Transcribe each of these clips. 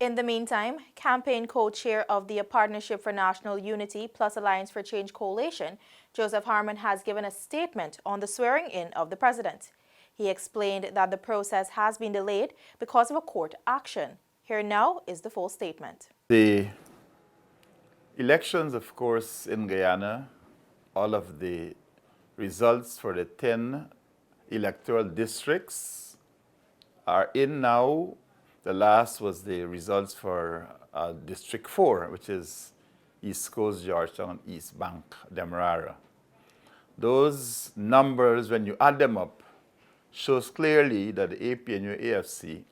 In the meantime, campaign co-chair of the Partnership for National Unity plus Alliance for Change coalition, Joseph Harmon, has given a statement on the swearing-in of the president. He explained that the process has been delayed because of a court action. Here now is the full statement. The elections, of course, in Guyana, all of the results for the 10 electoral districts are in now. The last was the results for District 4, which is East Coast, Georgetown, East Bank, Demerara. Those numbers, when you add them up, shows clearly that the APNU AFC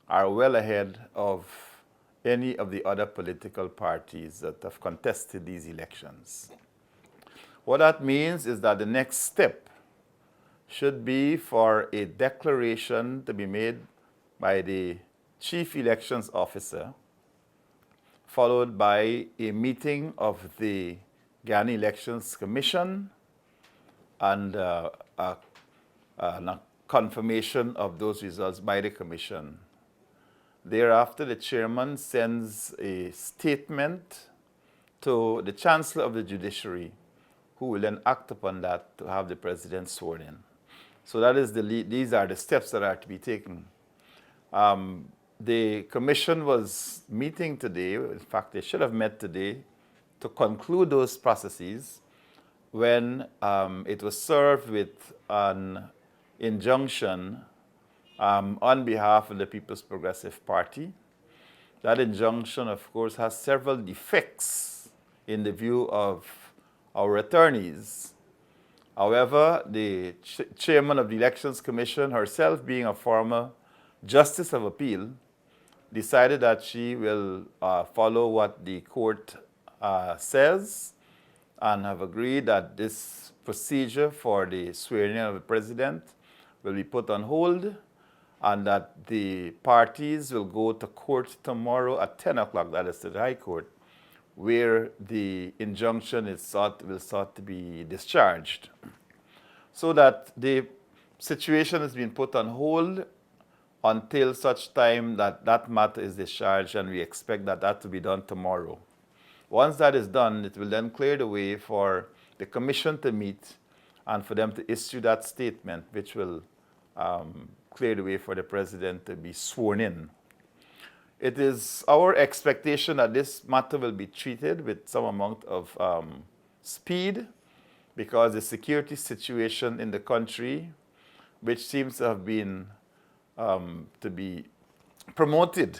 are well ahead of any of the other political parties that have contested these elections. What that means is that the next step should be for a declaration to be made by the Chief Elections Officer, followed by a meeting of the Guyana Elections Commission and a confirmation of those results by the Commission. Thereafter, the chairman sends a statement to the Chancellor of the Judiciary, who will then act upon that to have the president sworn in. So that is these are the steps that are to be taken. The commission was meeting today. In fact, they should have met today to conclude those processes when it was served with an injunction on behalf of the People's Progressive Party. That injunction, of course, has several defects in the view of our attorneys. However, the chairman of the Elections Commission, herself being a former Justice of Appeal, decided that she will follow what the court says and have agreed that this procedure for the swearing in of the president will be put on hold and that the parties will go to court tomorrow at 10 o'clock, that is to the High Court, where the injunction is sought to be discharged. So that the situation has been put on hold until such time that that matter is discharged, and we expect that that to be done tomorrow. Once that is done, it will then clear the way for the commission to meet and for them to issue that statement, which will clear the way for the president to be sworn in. It is our expectation that this matter will be treated with some amount of speed, because the security situation in the country, which seems to have been to be promoted,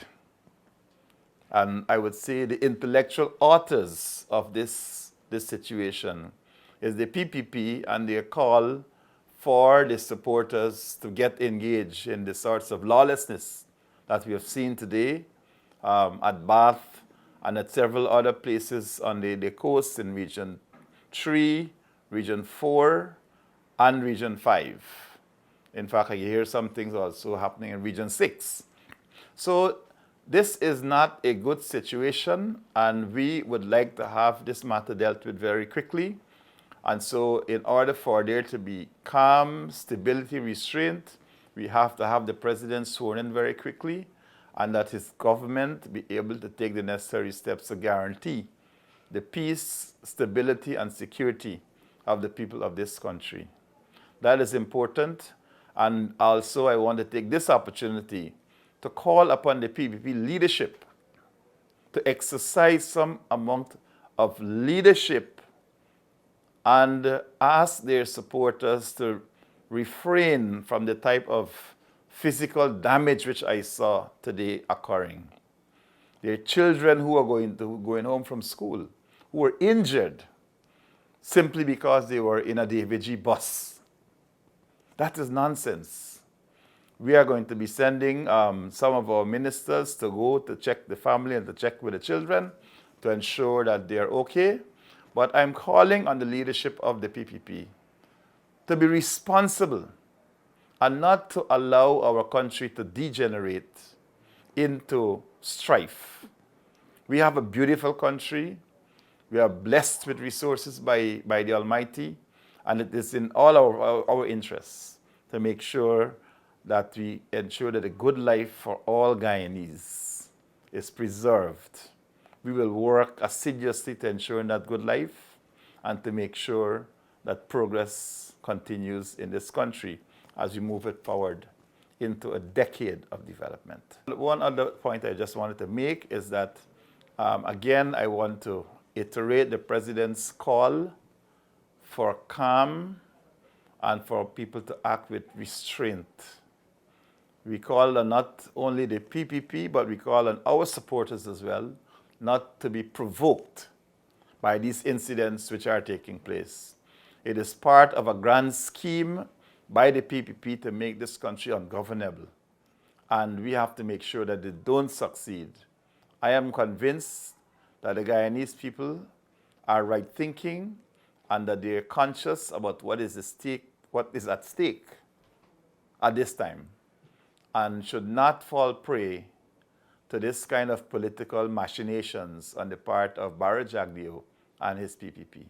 and I would say the intellectual authors of this situation is the PPP and their call for the supporters to get engaged in the sorts of lawlessness that we have seen today at Bath and at several other places on the coast in Region 3, Region 4, and Region 5. In fact, I hear some things also happening in Region 6. So this is not a good situation, and we would like to have this matter dealt with very quickly. And so in order for there to be calm, stability, restraint, we have to have the president sworn in very quickly, and that his government be able to take the necessary steps to guarantee the peace, stability, and security of the people of this country. That is important. And also I want to take this opportunity to call upon the PPP leadership to exercise some amount of leadership and ask their supporters to refrain from the type of physical damage which I saw today occurring. There are children who are going home from school who were injured simply because they were in a DVG bus. That is nonsense. We are going to be sending some of our ministers to go to check the family and to check with the children to ensure that they are okay. But I'm calling on the leadership of the PPP to be responsible and not to allow our country to degenerate into strife. We have a beautiful country. We are blessed with resources by the Almighty, and it is in all our interests to make sure that we ensure that a good life for all Guyanese is preserved. We will work assiduously to ensure that good life and to make sure that progress continues in this country as we move it forward into a decade of development. One other point I just wanted to make is that, again, I want to iterate the President's call for calm and for people to act with restraint. We call on not only the PPP, but we call on our supporters as well, not to be provoked by these incidents which are taking place. It is part of a grand scheme by the PPP to make this country ungovernable. And we have to make sure that they don't succeed. I am convinced that the Guyanese people are right thinking and that they are conscious about what is at stake at this time, and should not fall prey to this kind of political machinations on the part of Barra Jagdeo and his PPP.